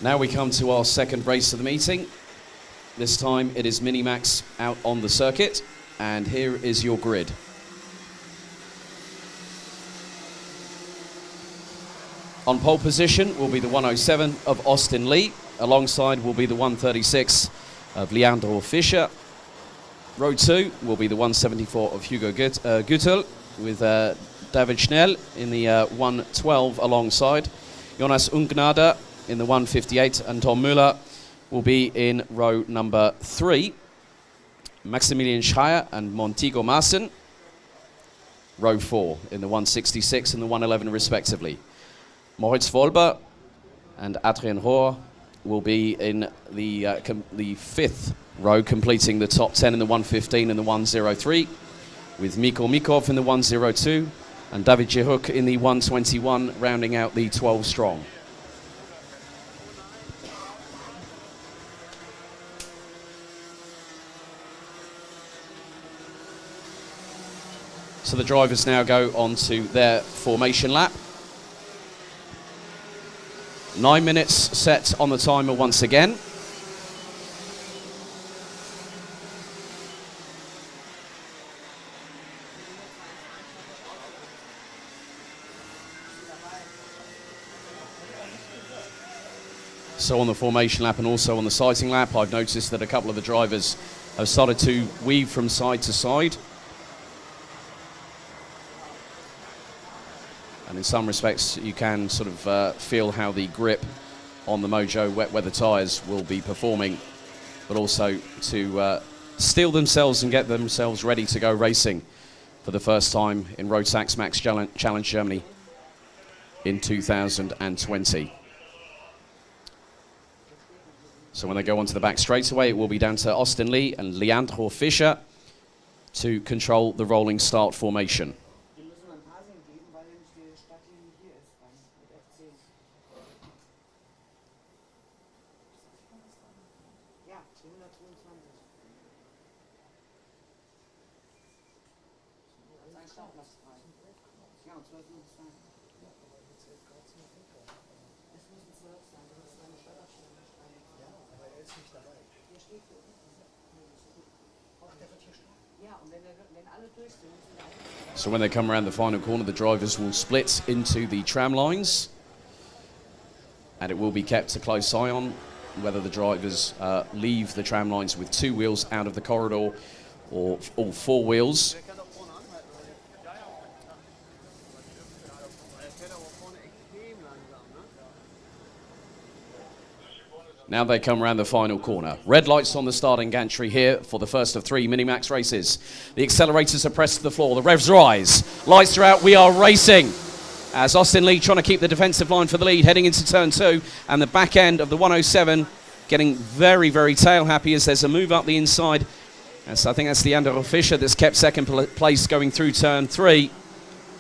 Now we come to our second race of the meeting. This time it is Minimax out on the circuit, and here is your grid. On pole position will be the 107 of Austin Lee. Alongside will be the 136 of Leandro Fischer. Row 2 will be the 174 of Hugo Gütel with David Schnell in the 112 alongside. Jonas Ungnade in the 158, and Tom Müller will be in row number 3. Maximilian Schreier and Montego Maassen, row 4 in the 166 and the 111 respectively. Moritz Wolber and Adrien Rohr will be in the 5th row, completing the top 10 in the 115 and the 103, with Mikko Mikov in the 102 and David Jehuk in the 121, rounding out the 12 strong. So the drivers now go on to their formation lap. 9 minutes set on the timer once again. So on the formation lap and also on the sighting lap, I've noticed that a couple of the drivers have started to weave from side to side. And in some respects, you can sort of feel how the grip on the Mojo wet weather tyres will be performing, but also to steel themselves and get themselves ready to go racing for the first time in Rotax Max Challenge Germany in 2020. So when they go onto the back straightaway, it will be down to Austin Lee and Leandro Fischer to control the rolling start formation. So when they come around the final corner, the drivers will split into the tram lines, and it will be kept a close eye on whether the drivers leave the tram lines with 2 wheels out of the corridor or all 4 wheels. Now they come around the final corner. Red lights on the starting gantry here for the first of 3 Minimax races. The accelerators are pressed to the floor. The revs rise. Lights are out. We are racing. As Austin Lee trying to keep the defensive line for the lead, heading into turn 2. And the back end of the 107 getting very, very tail happy as there's a move up the inside. And so I think that's Leandro Fischer that's kept second place going through turn 3.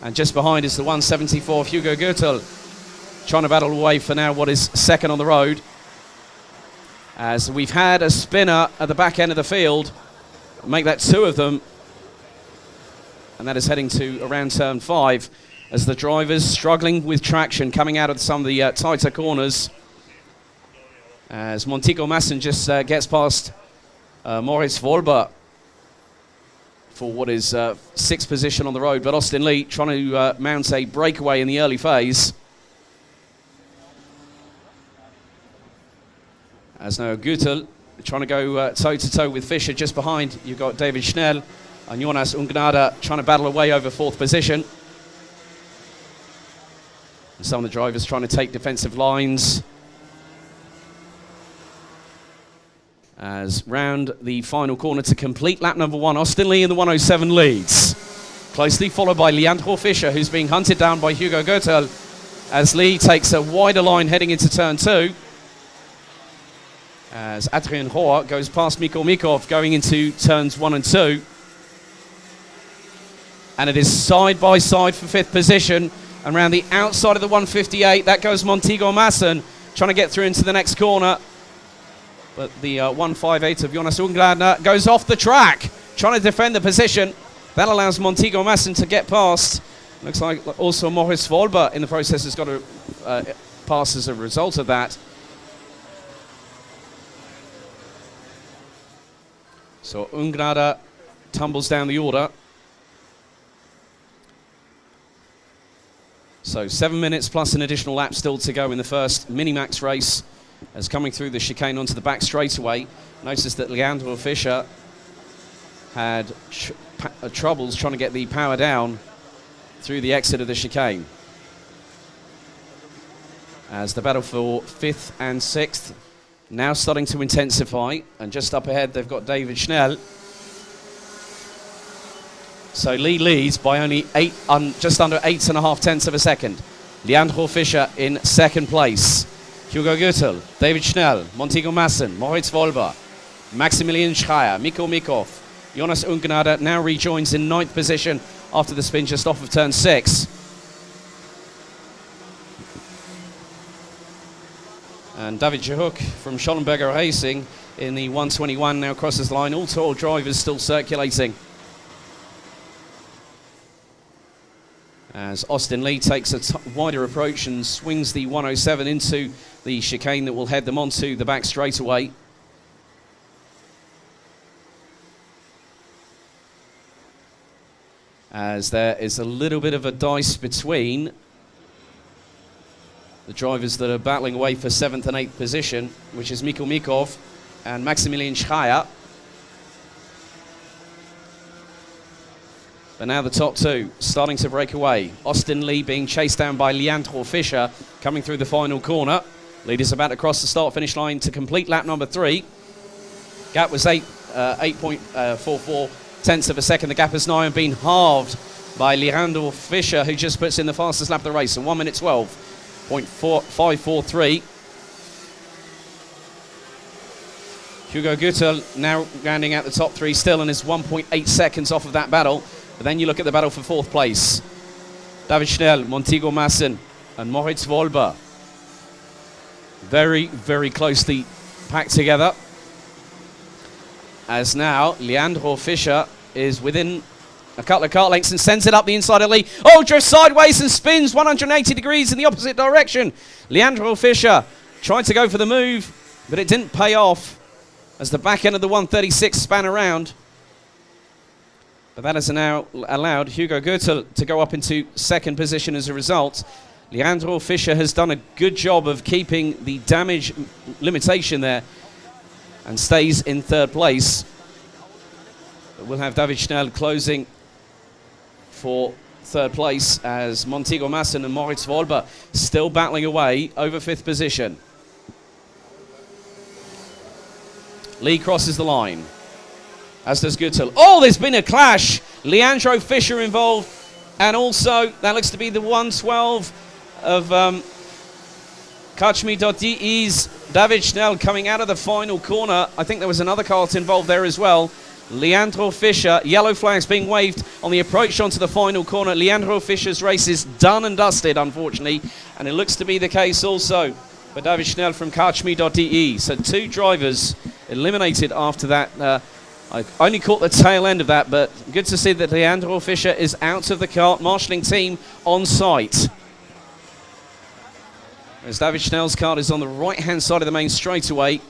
And just behind is the 174 of Hugo Gütel, trying to battle away for now what is second on the road. As we've had a spinner at the back end of the field, make that 2 of them, and that is heading to around turn 5 as the drivers struggling with traction coming out of some of the tighter corners, as Montego Maassen just gets past Moritz Wolber for what is 6th position on the road, but Austin Lee trying to mount a breakaway in the early phase. As now Gütel trying to go toe-to-toe with Fischer just behind. You've got David Schnell and Jonas Ungnade trying to battle away over 4th position. And some of the drivers trying to take defensive lines. As round the final corner to complete lap number 1, Austin Lee in the 107 leads. Closely followed by Leandro Fischer, who's being hunted down by Hugo Gütel, as Lee takes a wider line heading into turn 2. As Adrien Rohr goes past Mikko Mikov going into turns 1 and 2. And it is side by side for 5th position. And around the outside of the 158, that goes Montego Maassen, trying to get through into the next corner. But the 158 of Jonas Ungnade goes off the track, trying to defend the position. That allows Montego Maassen to get past. Looks like also Moritz Wolber in the process has got to pass as a result of that. So Ungnada tumbles down the order. So 7 minutes plus an additional lap still to go in the first Minimax race, as coming through the chicane onto the back straightaway. Notice that Leandro Fischer had troubles trying to get the power down through the exit of the chicane. As the battle for 5th and 6th now starting to intensify, and just up ahead they've got David Schnell. So Lee leads by only just under 8.5 tenths of a second. Leandro Fischer in 2nd place. Hugo Gürtel, David Schnell, Montego Massen, Moritz Wolber, Maximilian Schreier, Mikko Mikov. Jonas Ungnada now rejoins in 9th position after the spin just off of turn 6. And David Jehuk from Schollenberger Racing in the 121 now crosses the line. All 12 drivers still circulating, as Austin Lee takes a wider approach and swings the 107 into the chicane that will head them onto the back straightaway. As there is a little bit of a dice between the drivers that are battling away for 7th and 8th position, which is Mikko Mikov and Maximilian Schreier. But now the top two starting to break away. Austin Lee being chased down by Leandro Fischer coming through the final corner. Leaders about to cross the start-finish line to complete lap number 3. Gap was 8.44 tenths of a second. The gap has now been halved by Leandro Fischer, who just puts in the fastest lap of the race in 1 minute 12.543. Hugo Gürtel now rounding out the top 3 still and is 1.8 seconds off of that battle. But then you look at the battle for 4th place. David Schnell, Montego Massen and Moritz Wolber. Very, very closely packed together. As now Leandro Fischer is within a couple of kart lengths and sends it up the inside of Lee. Oh, drifts sideways and spins 180 degrees in the opposite direction. Leandro Fischer tried to go for the move, but it didn't pay off as the back end of the 136 span around. But that has now allowed Hugo Gürtel to go up into 2nd position as a result. Leandro Fischer has done a good job of keeping the damage limitation there and stays in 3rd place. But we'll have David Schnell closing for 3rd place, as Montego Massen and Moritz Wolber still battling away over 5th position. Lee crosses the line, as does Gürtel. Oh, there's been a clash. Leandro Fischer involved, and also that looks to be the 112 of Kachmi.de's David Schnell coming out of the final corner. I think there was another kart involved there as well. Leandro Fischer, yellow flags being waved on the approach onto the final corner. Leandro Fischer's race is done and dusted, unfortunately, and it looks to be the case also for David Schnell from Kachmi.de. So 2 drivers eliminated after that. I only caught the tail end of that, but good to see that Leandro Fischer is out of the kart. Marshalling team on site. As David Schnell's kart is on the right-hand side of the main straightaway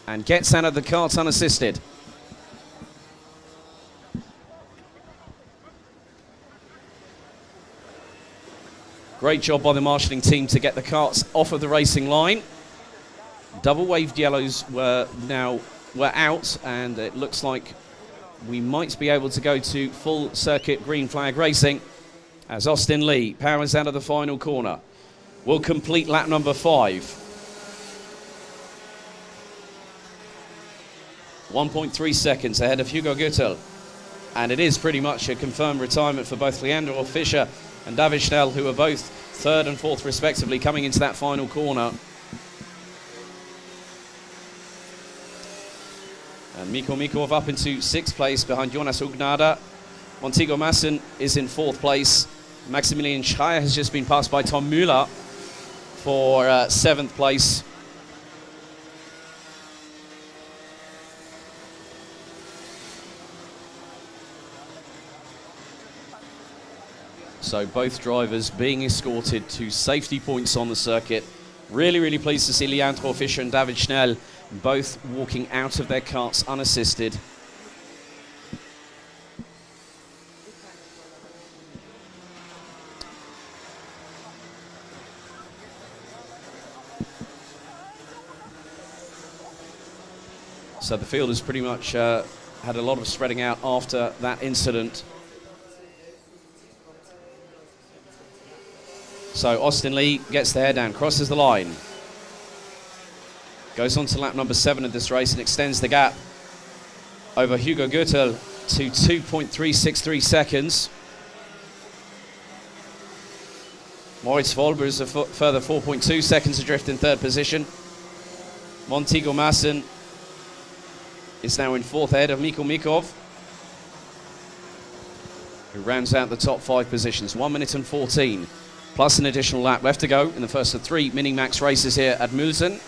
and gets out of the kart unassisted. Great job by the marshalling team to get the karts off of the racing line. Double waved yellows were out, and it looks like we might be able to go to full circuit green flag racing as Austin Lee powers out of the final corner. Will complete lap number 5. 1.3 seconds ahead of Hugo Gürtel. And it is pretty much a confirmed retirement for both Leandro Fischer and David Schnell, who are both 3rd and 4th respectively coming into that final corner. And Mikko Mikov up into 6th place behind Jonas Ungnada. Montego Massen is in 4th place. Maximilian Schreier has just been passed by Tom Müller for 7th place. So both drivers being escorted to safety points on the circuit. Really, really pleased to see Leandro Fischer and David Schnell both walking out of their carts unassisted. So the field has pretty much had a lot of spreading out after that incident. So Austin Lee gets the hair down, crosses the line. Goes on to lap number 7 of this race and extends the gap over Hugo Gürtel to 2.363 seconds. Moritz Volber is a further 4.2 seconds adrift in 3rd position. Montego Maassen is now in 4th ahead of Mikko Mikov, who rounds out the top 5 positions. 1 minute and 14, plus an additional lap left to go in the first of 3 Minimax races here at Muelsen.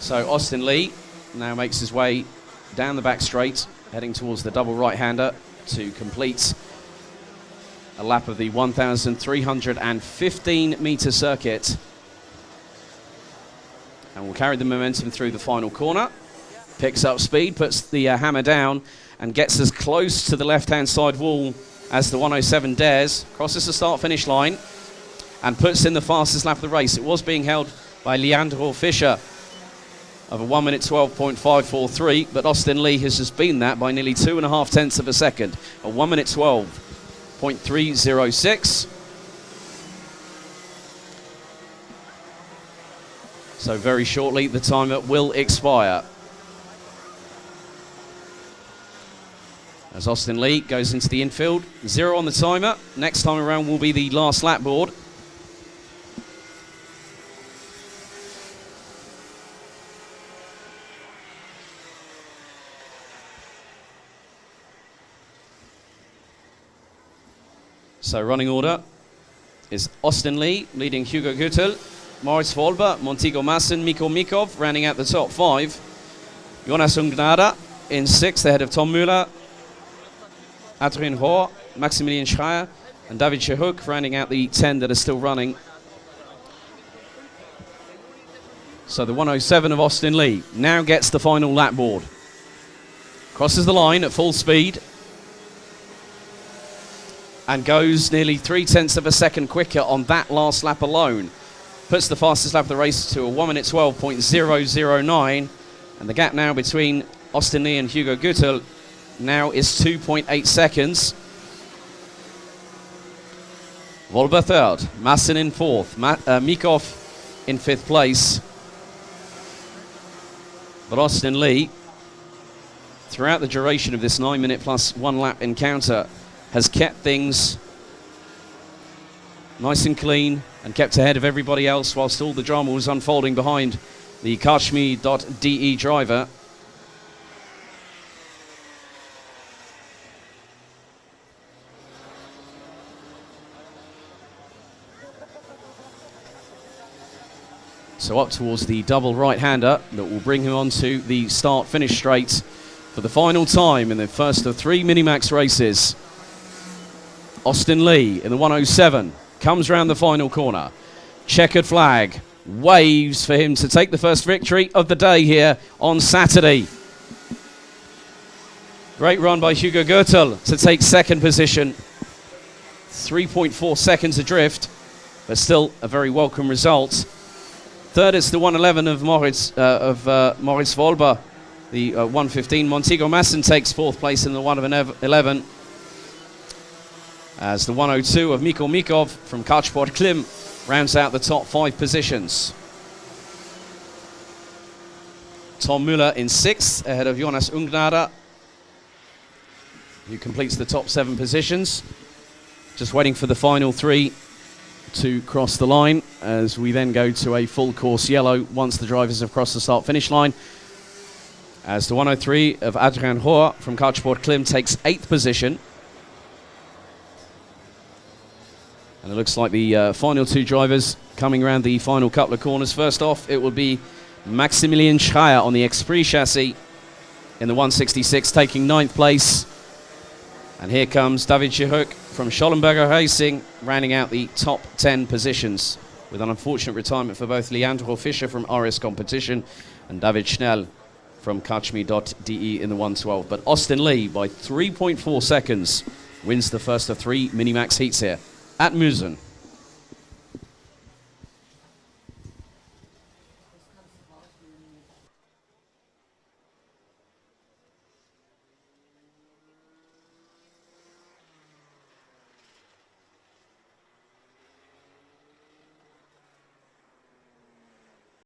So Austin Lee now makes his way down the back straight, heading towards the double right-hander to complete a lap of the 1,315-meter circuit. And will carry the momentum through the final corner. Picks up speed, puts the hammer down, and gets as close to the left-hand side wall as the 107 dares. Crosses the start-finish line and puts in the fastest lap of the race. It was being held by Leandro Fischer of a 1 minute 12.543, but Austin Lee has just been that by nearly 2.5 tenths of a second, a 1 minute 12.306. So very shortly the timer will expire. As Austin Lee goes into the infield, 0 on the timer. Next time around will be the last lap board. So running order is Austin Lee leading Hugo Gürtel, Moritz Volber, Montego Maassen, Mikko Mikov rounding out the top 5. Jonas Ungnada in 6th ahead of Tom Müller, Adrien Hoare, Maximilian Schreier and David Chehuk rounding out the 10 that are still running. So the 107 of Austin Lee now gets the final lap board. Crosses the line at full speed and goes nearly 0.3 of a second quicker on that last lap alone. Puts the fastest lap of the race to a 1 minute 12.009, and the gap now between Austin Lee and Hugo Gürtel now is 2.8 seconds. Volber 3rd, Maassen in 4th, Mikov in 5th place. But Austin Lee, throughout the duration of this 9 minute plus 1 lap encounter, has kept things nice and clean and kept ahead of everybody else whilst all the drama was unfolding behind the Kashmir.de driver. So up towards the double right-hander that will bring him onto the start-finish straight for the final time in the first of 3 Minimax races. Austin Lee in the 107 comes round the final corner. Checkered flag waves for him to take the first victory of the day here on Saturday. Great run by Hugo Gürtel to take 2nd position. 3.4 seconds adrift, but still a very welcome result. 3rd is the 111 of Moritz Volber. The 115, Montego Maassen takes 4th place in the 111. As the 102 of Mikko Mikov from Kartsport Klim rounds out the top 5 positions. Tom Müller in 6th ahead of Jonas Ungnada, who completes the top 7 positions. Just waiting for the final 3 to cross the line as we then go to a full course yellow once the drivers have crossed the start finish line. As the 103 of Adrien Hoare from Kartsport Klim takes 8th position. And it looks like the final 2 drivers coming around the final couple of corners. First off, it will be Maximilian Schreier on the Esprit chassis in the 166, taking 9th place. And here comes David Chihuk from Schollenberger Racing, rounding out the top 10 positions, with an unfortunate retirement for both Leandro Fischer from RS Competition and David Schnell from Kachmi.de in the 112. But Austin Lee, by 3.4 seconds, wins the first of 3 Minimax heats here at Muelsen.